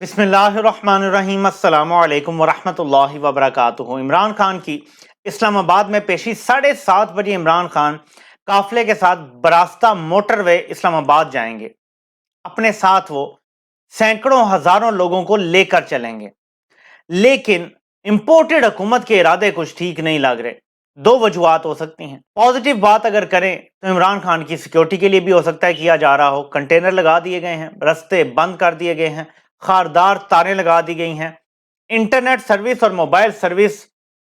بسم اللہ الرحمن الرحیم۔ السلام علیکم ورحمۃ اللہ وبرکاتہ۔ عمران خان کی اسلام آباد میں پیشی 7:30 بجے عمران خان قافلے کے ساتھ براستہ موٹر وے اسلام آباد جائیں گے۔ اپنے ساتھ وہ سینکڑوں ہزاروں لوگوں کو لے کر چلیں گے، لیکن امپورٹڈ حکومت کے ارادے کچھ ٹھیک نہیں لگ رہے۔ دو وجوہات ہو سکتی ہیں۔ پازیٹیو بات اگر کریں تو عمران خان کی سیکیورٹی کے لیے بھی ہو سکتا ہے کیا جا رہا ہو، کنٹینر لگا دیے گئے ہیں، رستے بند کر دیے گئے ہیں، خاردار تاریں لگا دی گئی ہیں، انٹرنیٹ سروس اور موبائل سروس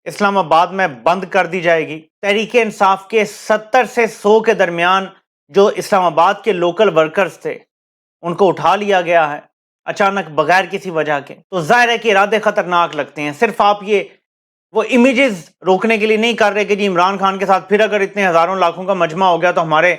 اسلام آباد میں بند کر دی جائے گی۔ تحریک انصاف کے 70 سے 100 کے درمیان جو اسلام آباد کے لوکل ورکرز تھے ان کو اٹھا لیا گیا ہے اچانک بغیر کسی وجہ کے۔ تو ظاہر ہے کہ ارادے خطرناک لگتے ہیں۔ صرف آپ یہ وہ امیجز روکنے کے لیے نہیں کر رہے کہ جی عمران خان کے ساتھ پھر اگر اتنے ہزاروں لاکھوں کا مجمع ہو گیا تو ہمارے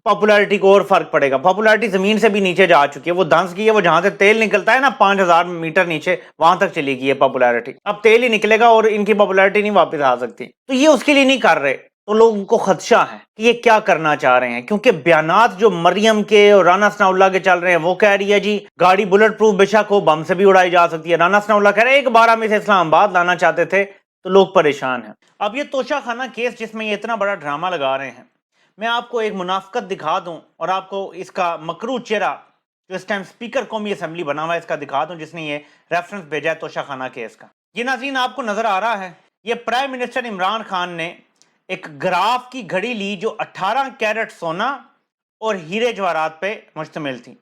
پاپولیرٹی کو اور فرق پڑے گا۔ پاپولیرٹی زمین سے بھی نیچے جا چکی ہے، وہ دھنس گئی ہے، وہ جہاں سے تیل نکلتا ہے نا 5000 میٹر نیچے وہاں تک چلی گئی ہے پاپولیرٹی۔ اب تیل ہی نکلے گا اور ان کی پاپولیرٹی نہیں واپس آ سکتی، تو یہ اس کے لیے نہیں کر رہے۔ تو لوگوں کو خدشہ ہے کہ یہ کیا کرنا چاہ رہے ہیں، کیونکہ بیانات جو مریم کے اور رانا ثناء اللہ کے چل رہے ہیں، وہ کہہ رہی ہے جی گاڑی بلٹ پروف بے شک ہو، بم سے بھی اڑائی جا سکتی ہے۔ رانا ثناء اللہ کہہ رہے ہیں ایک بار ہم اسے اسلام آباد لانا چاہتے تھے، تو لوگ پریشان ہیں۔ اب یہ توشہ خانہ کیس جس میں یہ اتنا بڑا ڈرامہ لگا رہے ہیں، میں آپ کو ایک منافقت دکھا دوں اور آپ کو اس کا مکروہ چہرہ جو اس ٹائم اسپیکر قومی اسمبلی بنا ہوا ہے اس کا دکھا دوں، جس نے یہ ریفرنس بھیجا ہے توشہ خانہ کیس کا۔ یہ ناظرین آپ کو نظر آ رہا ہے، یہ پرائم منسٹر عمران خان نے ایک گراف کی گھڑی لی جو 18 کیرٹ سونا اور ہیرے جواہرات پہ مشتمل تھی۔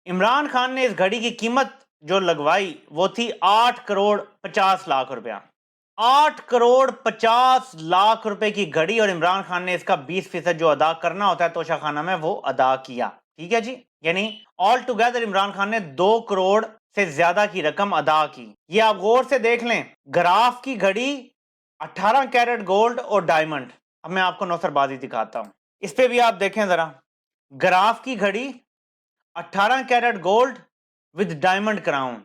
عمران خان نے اس گھڑی کی قیمت جو لگوائی وہ تھی 8,50,00,000 روپیہ۔ 8,50,00,000 روپے کی گھڑی، اور عمران خان نے اس کا 20% جو ادا کرنا ہوتا ہے توشہ خانہ میں وہ ادا کیا۔ ٹھیک ہے جی، یعنی آل ٹوگیدر عمران خان نے 2 کروڑ سے زیادہ کی رقم ادا کی۔ یہ آپ غور سے دیکھ لیں، گراف کی گھڑی، 18 کیرٹ گولڈ اور ڈائمنڈ۔ اب میں آپ کو نوسر بازی دکھاتا ہوں، اس پہ بھی آپ دیکھیں ذرا، گراف کی گھڑی 18 carat gold with diamond crown,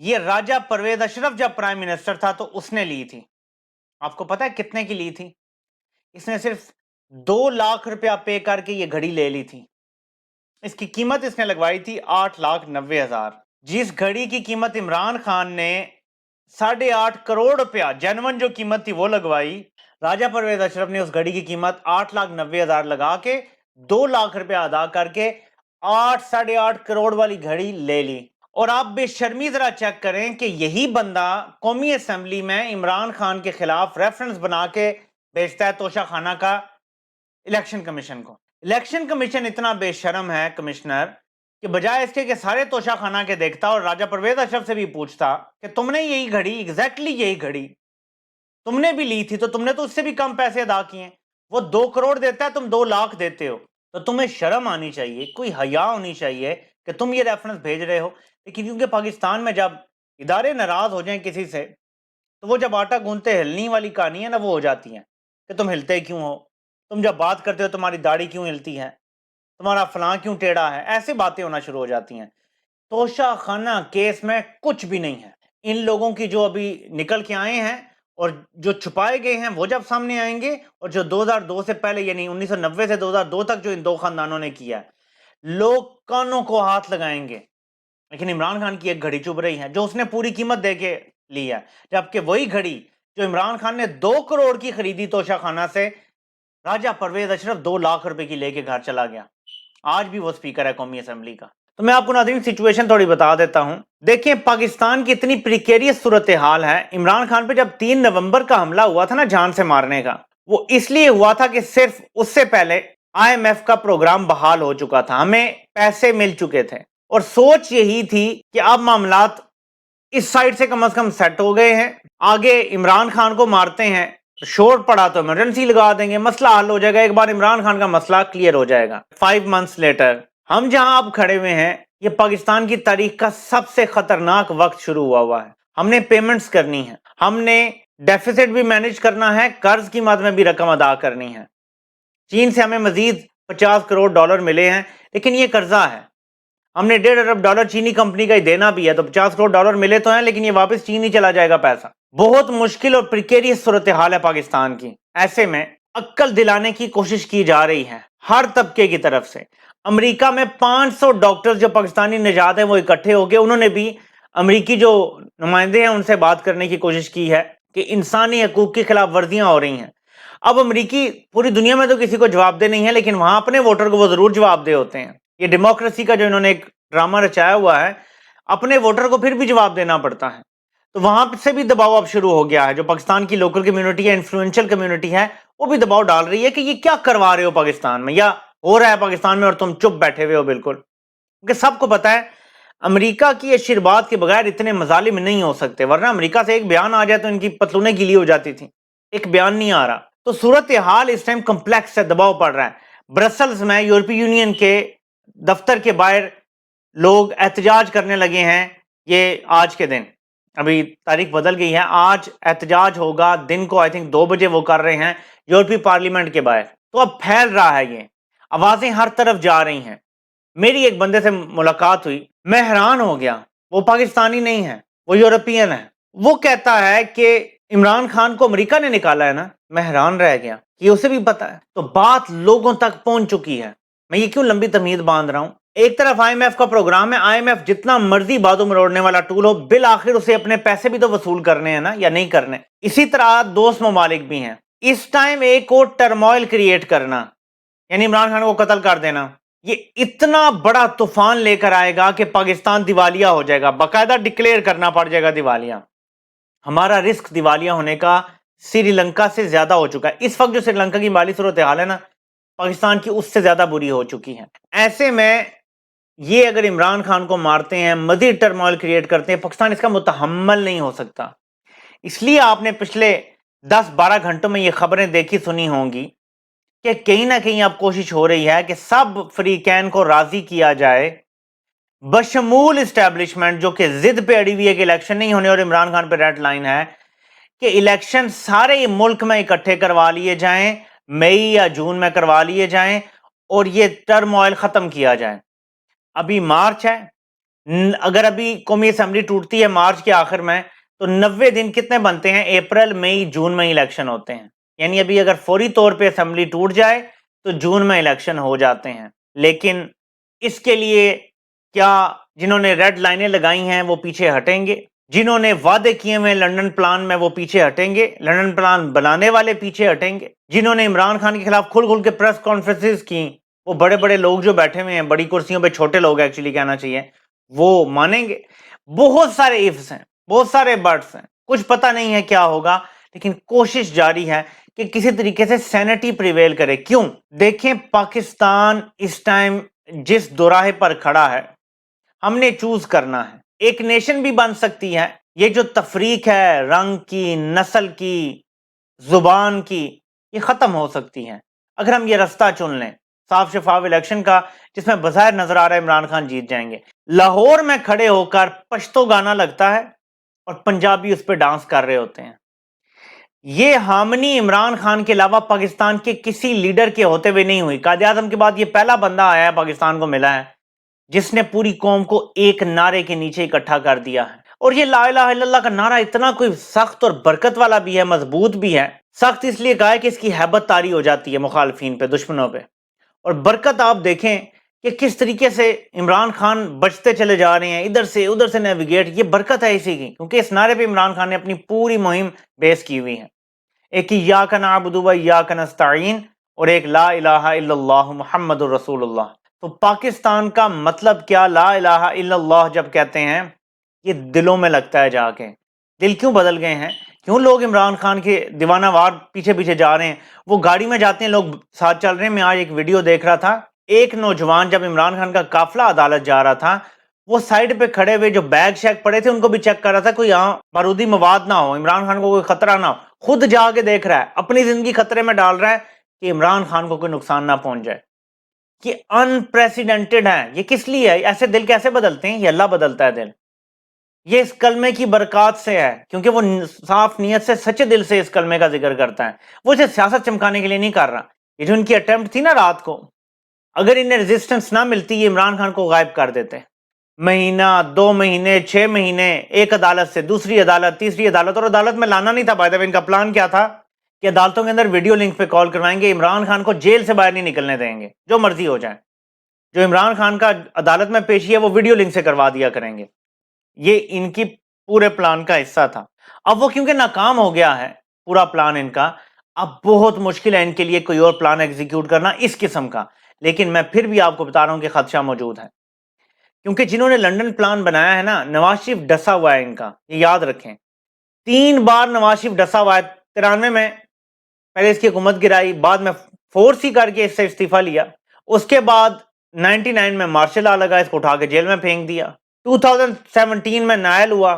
یہ راجہ پرویز اشرف جب پرائم منسٹر تھا تو اس نے لی تھی۔ آپ کو پتہ ہے کتنے کی لی تھی؟ اس نے صرف 2 لاکھ روپیہ پے کر کے یہ گھڑی لے لی تھی۔ اس کی قیمت اس نے لگوائی تھی 8,90,000۔ جس گھڑی کی قیمت عمران خان نے 8.5 کروڑ روپیہ جینون جو قیمت تھی وہ لگوائی، راجہ پرویز اشرف نے اس گھڑی کی قیمت 8,90,000 لگا کے 2 لاکھ روپیہ ادا کر کے 8.5 کروڑ والی گھڑی لے لی۔ اور آپ بے شرمی ذرا چیک کریں کہ یہی بندہ قومی اسمبلی میں عمران خان کے خلاف ریفرنس بنا کے بیچتا ہے توشہ خانہ کا الیکشن کمیشن کو۔ الیکشن کمیشن اتنا بے شرم ہے کمشنر کہ بجائے اس کے کہ سارے توشہ خانہ کے دیکھتا اور راجہ پرویز اشرف سے بھی پوچھتا کہ تم نے یہی گھڑی، ایگزیکٹلی یہی گھڑی تم نے بھی لی تھی تو تم نے تو اس سے بھی کم پیسے ادا کیے ہیں۔ وہ 2 کروڑ دیتا ہے، تم 2 لاکھ دیتے ہو، تو تمہیں شرم آنی چاہیے، کوئی حیا ہونی چاہیے کہ تم یہ ریفرنس بھیج رہے ہو۔ لیکن کیونکہ پاکستان میں جب ادارے ناراض ہو جائیں کسی سے تو وہ جب آٹا گوندتے ہلنی والی کہانی ہے نا، وہ ہو جاتی ہیں کہ تم ہلتے کیوں ہو، تم جب بات کرتے ہو تمہاری داڑھی کیوں ہلتی ہے، تمہارا فلاں کیوں ٹیڑھا ہے، ایسی باتیں ہونا شروع ہو جاتی ہیں۔ توشہ خانہ کیس میں کچھ بھی نہیں ہے۔ ان لوگوں کی جو ابھی نکل کے آئے ہیں اور جو چھپائے گئے ہیں وہ جب سامنے آئیں گے، اور جو 2002 سے پہلے یعنی 1990 سے 2002 تک جو ان 2 خاندانوں نے کیا ہے، لوگ کانوں کو ہاتھ لگائیں گے۔ لیکن عمران خان کی ایک گھڑی چبھ رہی ہے جو اس نے پوری قیمت دے کے لی ہے، جبکہ وہی گھڑی جو عمران خان نے 2 کروڑ کی خریدی توشہ خانہ سے، راجہ پرویز اشرف 2 لاکھ روپے کی لے کے گھر چلا گیا۔ آج بھی وہ سپیکر ہے قومی اسمبلی کا۔ تو میں آپ کو ناظرین سچویشن تھوڑی بتا دیتا ہوں۔ دیکھیں پاکستان کی اتنی پریکیریس صورتحال ہے، عمران خان پہ جب 3 نومبر کا حملہ ہوا تھا نا جان سے مارنے کا، وہ اس لیے ہوا تھا کہ صرف اس سے پہلے IMF کا پروگرام بحال ہو چکا تھا، ہمیں پیسے مل چکے تھے، اور سوچ یہی تھی کہ اب معاملات اس سائڈ سے کم از کم سیٹ ہو گئے ہیں، آگے عمران خان کو مارتے ہیں، شور پڑا تو ایمرجنسی لگا دیں گے، مسئلہ حل ہو جائے گا، ایک بار عمران خان کا مسئلہ کلیئر ہو جائے گا۔ 5 months لیٹر ہم جہاں اب کھڑے ہوئے ہیں، یہ پاکستان کی تاریخ کا سب سے خطرناک وقت شروع ہوا ہے۔ ہم نے پیمنٹس کرنی ہے، ہم نے ڈیفیسٹ بھی مینیج کرنا ہے، قرض کی مد میں بھی رقم ادا کرنی ہے۔ چین سے ہمیں مزید 50 کروڑ ڈالر ملے ہیں، لیکن یہ قرضہ ہے، ہم نے 1.5 ارب ڈالر چینی کمپنی کا ہی دینا بھی ہے، تو 50 کروڑ ڈالر ملے تو ہیں لیکن یہ واپس چین ہی چلا جائے گا پیسہ۔ بہت مشکل اور پریکیریس صورتحال ہے پاکستان کی۔ ایسے میں عقل دلانے کی کوشش کی جا رہی ہے ہر طبقے کی طرف سے۔ امریکہ میں 500 ڈاکٹر جو پاکستانی نژاد ہیں وہ اکٹھے ہو گئے، انہوں نے بھی امریکی جو نمائندے ہیں ان سے بات کرنے کی کوشش کی ہے کہ انسانی حقوق کی خلاف ورزیاں ہو رہی ہیں۔ اب امریکی پوری دنیا میں تو کسی کو جواب دہ نہیں ہے، لیکن وہاں اپنے ووٹر کو وہ ضرور جواب دہ ہوتے ہیں۔ یہ ڈیموکریسی کا جو انہوں نے ایک ڈرامہ رچایا ہوا ہے، اپنے ووٹر کو پھر بھی جواب دینا پڑتا ہے۔ تو وہاں سے بھی دباؤ اب شروع ہو گیا ہے، جو پاکستان کی لوکل کمیونٹی ہے، انفلوئنشل کمیونٹی ہے، وہ بھی دباؤ ڈال رہی ہے کہ یہ کیا کروا رہے ہو پاکستان میں، یا ہو رہا ہے پاکستان میں اور تم چپ بیٹھے ہوئے ہو بالکل۔ کیونکہ سب کو پتا ہے امریکہ کی آشرواد کے بغیر اتنے مظالم نہیں ہو سکتے، ورنہ امریکہ سے ایک بیان آ جائے تو ان کی پتلونیں گیلی ہو جاتی تھی، ایک بیان نہیں آ رہا۔ تو صورتحال اس ٹائم کمپلیکس ہے، دباؤ پڑ رہا ہے۔ برسلز میں یورپی یونین کے دفتر کے باہر لوگ احتجاج کرنے لگے ہیں، یہ آج کے دن، ابھی تاریخ بدل گئی ہے، آج احتجاج ہوگا دن کو، آئی تھنک 2 بجے وہ کر رہے ہیں یورپی پارلیمنٹ کے باہر۔ تو اب پھیل رہا ہے، یہ آوازیں ہر طرف جا رہی ہیں۔ میری ایک بندے سے ملاقات ہوئی، میں حیران ہو گیا، وہ پاکستانی نہیں ہے، وہ یورپین ہے۔ وہ کہتا ہے کہ عمران خان کو امریکہ نے نکالا ہے نا۔ میں حیران رہ گیا کہ اسے بھی پتا ہے۔ تو بات لوگوں تک پہنچ چکی ہے۔ میں یہ کیوں لمبی تمہید باندھ رہا ہوں؟ ایک طرف آئی ایم ایف کا پروگرام ہے، آئی ایم ایف جتنا مرضی بادو مروڑنے والا ٹول ہو، بالآخر اسے اپنے پیسے بھی تو وصول کرنے ہیں نا، یا نہیں کرنے۔ اسی طرح دوست ممالک بھی ہیں۔ اس ٹائم ایک اور ٹرموائل کریٹ کرنا، یعنی عمران خان کو قتل کر دینا، یہ اتنا بڑا طوفان لے کر آئے گا کہ پاکستان دیوالیہ ہو جائے گا، باقاعدہ ڈکلیئر کرنا پڑ جائے گا دیوالیہ۔ ہمارا رسک دیوالیہ ہونے کا سری لنکا سے زیادہ ہو چکا ہے۔ اس وقت جو سری لنکا کی مالی صورتحال ہے نا، پاکستان کی اس سے زیادہ بری ہو چکی ہے۔ ایسے میں یہ اگر عمران خان کو مارتے ہیں، مزید ٹرموائل کریٹ کرتے ہیں، پاکستان اس کا متحمل نہیں ہو سکتا۔ اس لیے آپ نے پچھلے 10-12 گھنٹوں میں یہ خبریں دیکھی سنی ہوں گی کہ کہیں نہ کہیں اب کوشش ہو رہی ہے کہ سب فریقین کو راضی کیا جائے، بشمول اسٹیبلشمنٹ جو کہ ضد پہ اڑی ہوئی ہے کہ الیکشن نہیں ہونے، اور عمران خان پہ ریڈ لائن ہے کہ الیکشن سارے ملک میں اکٹھے کروا لیے جائیں، مئی یا جون میں کروا لیے جائیں، اور یہ ٹرموائل ختم کیا جائے۔ ابھی مارچ ہے، اگر ابھی قومی اسمبلی ٹوٹتی ہے مارچ کے آخر میں، تو 90 دن کتنے بنتے ہیں؟ اپریل، مئی، جون میں الیکشن ہوتے ہیں۔ یعنی ابھی اگر فوری طور پہ اسمبلی ٹوٹ جائے تو جون میں الیکشن ہو جاتے ہیں۔ لیکن اس کے لیے کیا جنہوں نے ریڈ لائنیں لگائی ہیں وہ پیچھے ہٹیں گے؟ جنہوں نے وعدے کیے ہوئے لنڈن پلان میں وہ پیچھے ہٹیں گے؟ لنڈن پلان بنانے والے پیچھے ہٹیں گے؟ جنہوں نے عمران خان کے خلاف کھل کھل کے پریس کانفرنسز کی، وہ بڑے بڑے لوگ جو بیٹھے ہوئے ہیں بڑی کرسیوں پہ، چھوٹے لوگ ایکچولی کہنا چاہیے، وہ مانیں گے؟ بہت سارے ایفز ہیں، بہت سارے بٹس ہیں، کچھ پتہ نہیں ہے کیا ہوگا، لیکن کوشش جاری ہے کہ کسی طریقے سے سینٹی پریویل کرے۔ کیوں؟ دیکھیں پاکستان اس ٹائم جس دوراہے پر کھڑا ہے، ہم نے چوز کرنا ہے۔ ایک نیشن بھی بن سکتی ہے، یہ جو تفریق ہے رنگ کی، نسل کی، زبان کی، یہ ختم ہو سکتی ہے اگر ہم یہ رستہ چن لیں صاف شفاف الیکشن کا، جس میں بظاہر نظر آ رہا ہے عمران خان جیت جائیں گے۔ لاہور میں کھڑے ہو کر پشتو گانا لگتا ہے اور پنجابی اس پہ ڈانس کر رہے ہوتے ہیں۔ یہ ہارمنی عمران خان کے علاوہ پاکستان کے کسی لیڈر کے ہوتے ہوئے نہیں ہوئی۔ قائد اعظم کے بعد یہ پہلا بندہ آیا ہے پاکستان کو ملا ہے جس نے پوری قوم کو ایک نعرے کے نیچے اکٹھا کر دیا ہے۔ اور یہ لا الہ الا اللہ کا نعرہ اتنا کوئی سخت اور برکت والا بھی ہے، مضبوط بھی ہے۔ سخت اس لیے کہا ہے کہ اس کی ہیبت طاری ہو جاتی ہے مخالفین پہ، دشمنوں پہ، اور برکت آپ دیکھیں کہ کس طریقے سے عمران خان بچتے چلے جا رہے ہیں، ادھر سے ادھر سے نیویگیٹ، یہ برکت ہے اسی کی، کیونکہ اس نعرے پہ عمران خان نے اپنی پوری مہم بیس کی ہوئی ہے۔ ایک ایاک نعبد و ایاک نستعین، اور ایک لا الہ الا اللہ محمد الرسول اللہ۔ تو پاکستان کا مطلب کیا؟ لا الہ الا اللہ جب کہتے ہیں، یہ دلوں میں لگتا ہے جا کے۔ دل کیوں بدل گئے ہیں؟ کیوں لوگ عمران خان کے دیوانہ وار پیچھے پیچھے جا رہے ہیں؟ وہ گاڑی میں جاتے ہیں، لوگ ساتھ چل رہے ہیں۔ میں آج ایک ویڈیو دیکھ رہا تھا، ایک نوجوان جب عمران خان کا قافلہ عدالت جا رہا تھا، وہ سائیڈ پہ کھڑے ہوئے جو بیگ شیگ پڑے تھے ان کو بھی چیک کر رہا تھا، کوئی یہاں بارودی مواد نہ ہو، عمران خان کو کوئی خطرہ نہ ہو۔ خود جا کے دیکھ رہا ہے، اپنی زندگی خطرے میں ڈال رہا ہے کہ عمران خان کو کوئی نقصان نہ پہنچ جائے۔ یہ انپریسیڈنٹڈ ہے۔ یہ کس لیے ہے؟ ایسے دل کیسے بدلتے ہیں؟ یہ اللہ بدلتا ہے دل۔ یہ اس کلمے کی برکات سے ہے، کیونکہ وہ صاف نیت سے، سچے دل سے اس کلمے کا ذکر کرتا ہے۔ وہ اسے سیاست چمکانے کے لیے نہیں کر رہا۔ یہ جو ان کی اٹیمپٹ تھی نا رات کو، اگر انہیں ریزسٹنس نہ ملتی، یہ عمران خان کو غائب کر دیتے۔ مہینہ، 2 مہینے، 6 مہینے، ایک عدالت سے دوسری عدالت، تیسری عدالت، اور عدالت میں لانا نہیں تھا۔ بائی دا وے ان کا پلان کیا تھا کہ عدالتوں کے اندر ویڈیو لنک پہ کال کروائیں گے، عمران خان کو جیل سے باہر نہیں نکلنے دیں گے، جو مرضی ہو جائے۔ جو عمران خان کا عدالت میں پیشی ہے وہ ویڈیو لنک سے کروا دیا کریں گے. یہ ان کی پورے پلان کا حصہ تھا. اب وہ کیونکہ ناکام ہو گیا ہے پورا پلان ان کا، اب بہت مشکل ہے ان کے لیے کوئی اور پلان ایگزیکیوٹ کرنا اس قسم کا. لیکن میں پھر بھی آپ کو بتا رہا ہوں کہ خدشہ موجود ہے، کیونکہ جنہوں نے لنڈن پلان بنایا ہے نا، نواز شریف ڈسا ہوا ہے ان کا، یہ یاد رکھیں. 3 بار نواز شریف ڈسا ہوا ہے. 93 میں پہلے اس کی حکومت گرائی، بعد میں فورس ہی کر کے اس سے استعفیٰ لیا. اس کے بعد 99 میں مارشل لا لگا، اس کو اٹھا کے جیل میں پھینک دیا. 2017 میں نائل ہوا،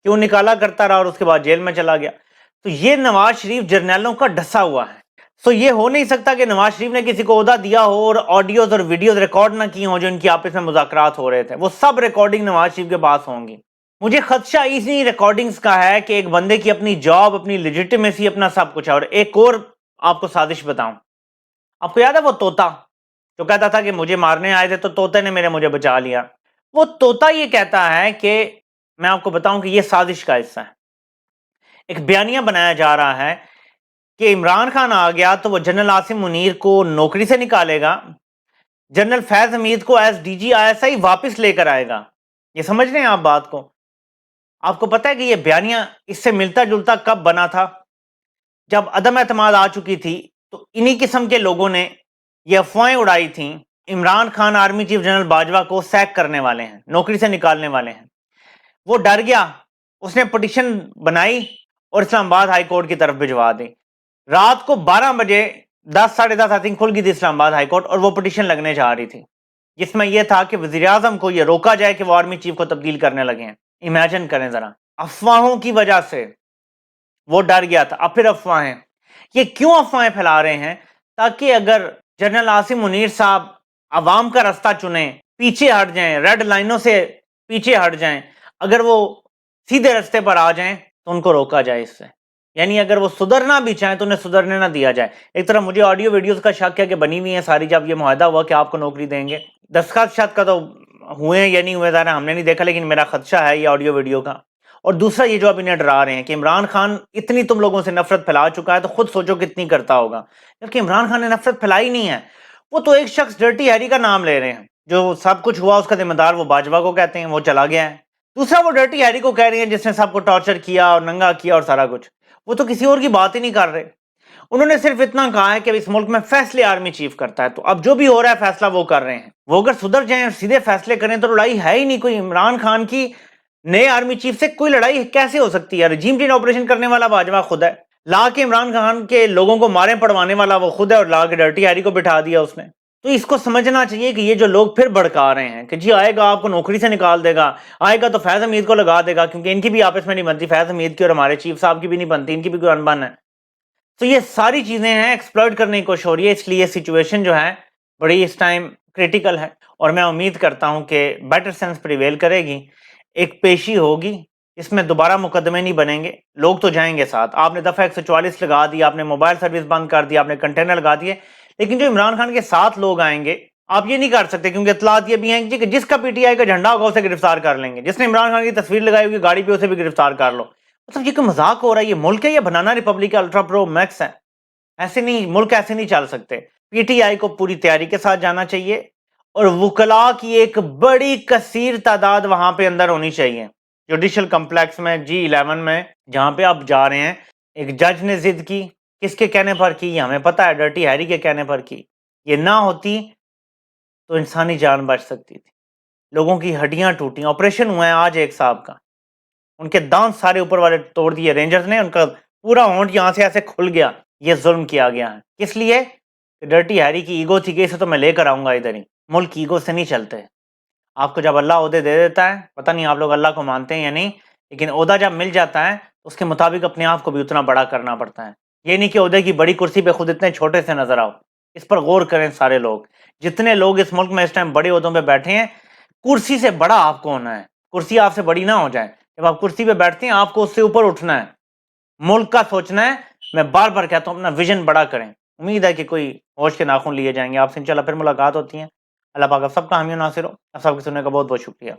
کیوں نکالا کرتا رہا اور اس کے بعد جیل میں چلا گیا. تو یہ نواز شریف جرنیلوں کا ڈسا ہوا ہے. سو یہ ہو نہیں سکتا کہ نواز شریف نے کسی کو عہدہ دیا ہو اور آڈیوز اور ویڈیوز ریکارڈ نہ کی ہوں جو ان کی آپس میں مذاکرات ہو رہے تھے. وہ سب ریکارڈنگ نواز شریف کے پاس ہوں گی. مجھے خدشہ اسی ریکارڈنگز کا ہے کہ ایک بندے کی اپنی جاب، اپنی لیجیٹمیسی، اپنا سب کچھ ہے. اور ایک اور آپ کو سازش بتاؤں، آپ کو یاد ہے وہ طوطا جو کہتا تھا کہ مجھے مارنے آئے تھے تو طوطے نے مجھے بچا لیا؟ وہ طوطا یہ کہتا ہے کہ میں آپ کو بتاؤں کہ یہ سازش کا حصہ ہے. ایک بیانیہ بنایا جا رہا ہے کہ عمران خان آ گیا تو وہ جنرل عاصم منیر کو نوکری سے نکالے گا، جنرل فیض حمید کو as D G I S I واپس لے کر آئے گا. یہ سمجھ رہے ہیں آپ بات کو؟ آپ کو پتا ہے کہ یہ بیانیہ اس سے ملتا جلتا کب بنا تھا؟ جب عدم اعتماد آ چکی تھی تو انہی قسم کے لوگوں نے یہ افواہیں اڑائی تھیں Imran Khan army chief general Bajwa کو سیک کرنے والے ہیں، نوکری سے نکالنے والے ہیں. وہ ڈر گیا، اس نے پٹیشن بنائی اور اسلام آباد ہائی کورٹ کی طرف بھجوا دی. رات کو 12 بجے 10 ساڑھے 10 آئی تھنک کھل گئی تھی اسلام آباد ہائی کورٹ، اور وہ پٹیشن لگنے جا رہی تھی جس میں یہ تھا کہ وزیر اعظم کو یہ روکا جائے کہ وہ آرمی چیف کو تبدیل کرنے لگے ہیں. امیجن کریں ذرا، افواہوں کی وجہ سے وہ ڈر گیا تھا. اب پھر افواہیں، یہ کیوں افواہیں پھیلا رہے ہیں؟ تاکہ اگر جنرل عاصم منیر صاحب عوام کا رستہ چنیں، پیچھے ہٹ جائیں، ریڈ لائنوں سے پیچھے ہٹ جائیں، اگر وہ سیدھے رستے پر آ جائیں تو ان کو روکا جائے اس سے. یعنی اگر وہ سدھرنا بھی چاہیں تو انہیں سدھرنے نہ دیا جائے. ایک طرح مجھے آڈیو ویڈیوز کا شک ہے کہ بنی ہوئی ہیں ساری، جب یہ معاہدہ ہوا کہ آپ کو نوکری دیں گے. دستخط شت کا تو ہوئے یا نہیں ہوئے ظاہر ہم نے نہیں دیکھا، لیکن میرا خدشہ ہے یہ آڈیو ویڈیو کا. اور دوسرا یہ جو اب انہیں ڈرا رہے ہیں کہ عمران خان اتنی تم لوگوں سے نفرت پھیلا چکا ہے تو خود سوچو کتنی کرتا ہوگا. جبکہ عمران خان نے نفرت پھیلائی نہیں ہے، وہ تو ایک شخص ڈرٹی ہیری کا نام لے رہے ہیں، جو سب کچھ ہوا اس کا ذمہ دار وہ باجوہ کو کہتے ہیں، وہ چلا گیا ہے. دوسرا وہ ڈرٹی ہیری کو کہہ رہی ہیں جس نے سب کو ٹارچر کیا اور ننگا کیا اور سارا کچھ، وہ تو کسی اور کی بات ہی نہیں کر رہے. انہوں نے صرف اتنا کہا ہے کہ اس ملک میں فیصلے آرمی چیف کرتا ہے، تو اب جو بھی ہو رہا ہے فیصلہ وہ کر رہے ہیں. وہ اگر سدھر جائیں اور سیدھے فیصلے کریں تو لڑائی ہے ہی نہیں کوئی. عمران خان کی نئے آرمی چیف سے کوئی لڑائی کیسے ہو سکتی ہے؟ رجیم چینج آپریشن کرنے والا باجوہ خود ہے، لا کے عمران خان کے لوگوں کو مارے پڑوانے والا وہ خود ہے، اور لا کے ڈرٹی ہیری کو بٹھا دیا اس نے. تو اس کو سمجھنا چاہیے کہ یہ جو لوگ پھر بڑکا رہے ہیں کہ جی آئے گا آپ کو نوکری سے نکال دے گا، آئے گا تو فیض حمید کو لگا دے گا، کیونکہ ان کی بھی آپس میں نہیں بنتی، فیض حمید کی اور ہمارے چیف صاحب کی بھی نہیں بنتی، ان کی بھی کوئی انبن ہے. تو یہ ساری چیزیں ہیں، ایکسپلوئٹ کرنے کی کوشش ہو رہی ہے. اس لیے سچویشن جو ہے بڑی اس ٹائم کریٹیکل ہے، اور میں امید کرتا ہوں کہ بیٹر سینس پریویل کرے گی. ایک پیشی ہوگی، اس میں دوبارہ مقدمے نہیں بنیں گے، لوگ تو جائیں گے ساتھ. آپ نے دفعہ 144 لگا دی، آپ نے موبائل سروس بند کر دی، آپ نے کنٹینر لگا دیے، لیکن جو عمران خان کے ساتھ لوگ آئیں گے آپ یہ نہیں کر سکتے، کیونکہ اطلاعات یہ بھی ہیں کہ جس کا پی ٹی آئی کا جھنڈا ہوگا اسے گرفتار کر لیں گے، جس نے عمران خان کی تصویر لگائی ہوگی گاڑی پہ اسے بھی گرفتار کر لو. مطلب یہ کوئی مذاق ہو رہا ہے؟ یہ ملک ہے یا بنانا ریپبلک الٹرا پرو میکس ہے؟ ایسے نہیں، ملک ایسے نہیں چل سکتے. پی ٹی آئی کو پوری تیاری کے ساتھ جانا چاہیے، اور وکلاء کی ایک بڑی کثیر تعداد وہاں پہ اندر ہونی چاہیے. جوڈیشل کمپلیکس میں G11 میں جہاں پہ آپ جا رہے ہیں، ایک جج نے ضد کی، کس کے کہنے پر کی؟ یہ ہمیں پتہ ہے، ڈرٹی ہیری کے کہنے پر کی. یہ نہ ہوتی تو انسانی جان بچ سکتی تھی. لوگوں کی ہڈیاں ٹوٹی. آپریشن ہوا ہے آج ایک صاحب کا، ان کے دانت سارے اوپر والے توڑ دیے رینجرز نے، ان کا پورا ہونٹ یہاں سے ایسے کھل گیا. یہ ظلم کیا گیا ہے. کس لیے؟ کہ ڈرٹی ہیری کی ایگو تھی کہ اسے تو میں لے کر آؤں گا ادھر ہی. ملک ایگو سے نہیں چلتے. آپ کو جب اللہ عہدے دے دیتا ہے، پتہ نہیں آپ لوگ اللہ کو مانتے ہیں یا نہیں، لیکن عہدہ جب مل جاتا ہے تو اس کے مطابق اپنے آپ کو بھی اتنا بڑا کرنا پڑتا ہے. یہ نہیں کہ عہدے کی بڑی کرسی پہ خود اتنے چھوٹے سے نظر آؤ. اس پر غور کریں سارے لوگ. جتنے لوگ اس ملک میں اس ٹائم بڑے عہدوں پہ بیٹھے ہیں، کرسی سے بڑا آپ کو ہونا ہے. کرسی آپ سے بڑی نہ ہو جائے. جب آپ کرسی پہ بیٹھتے ہیں آپ کو اس سے اوپر اٹھنا ہے، ملک کا سوچنا ہے. میں بار بار کہتا ہوں اپنا ویژن بڑا کریں. امید ہے کہ کوئی ہوش کے ناخن لیے جائیں گے. آپ سے انشاءاللہ پھر ملاقات ہوتی ہے. اللہ پاک آپ سب کا حامی و ناصر ہو. آپ سب کے سننے کا بہت بہت شکریہ.